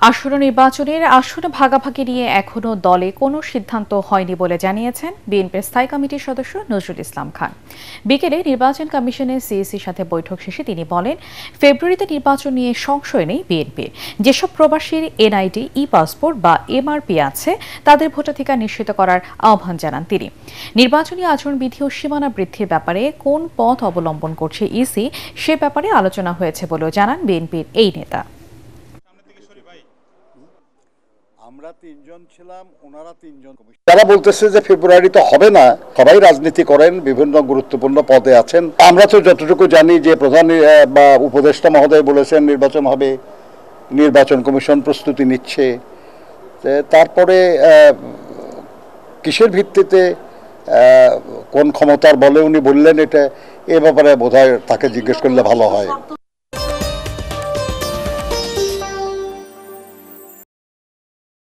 আসন্ন নির্বাচনের আসন ভাগাভাগি নিয়ে এখনো দলে কোনো সিদ্ধান্ত হয়নি বলে জানিয়েছেন বিএনপির স্থায়ী কমিটির সদস্য নজরুল ইসলাম খান। বিকেলে নির্বাচন কমিশনের সিইসির সাথে বৈঠক শেষে তিনি বলেন, ফেব্রুয়ারিতে নির্বাচন নিয়ে সংশয় নেই বিএনপির। যেসব প্রবাসীর এনআইডি, ই পাসপোর্ট বা এমআরপি আছে তাদের ভোটাধিকার নিশ্চিত করার আহ্বান জানান তিনি। নির্বাচনী আচরণবিধি ও সীমানা বৃদ্ধির ব্যাপারে কোন পথ অবলম্বন করছে ইসি সে ব্যাপারে আলোচনা হয়েছে বলেও জানান বিএনপির এই নেতা। আমরা তিনজন ছিলাম, ওনারা তিনজন। যারা বলতেছে যে ফেব্রুয়ারিতে হবে না, সবাই রাজনীতি করেন, বিভিন্ন গুরুত্বপূর্ণ পদে আছেন। আমরা তো যতটুকু জানি যে প্রধান বা উপদেষ্টা মহোদয় বলেছেন নির্বাচন হবে, নির্বাচন কমিশন প্রস্তুতি নিচ্ছে। তারপরে কিসের ভিত্তিতে, কোন ক্ষমতার বলে উনি বললেন এটা, এ ব্যাপারে বোধহয় তাকে জিজ্ঞেস করলে ভালো হয়।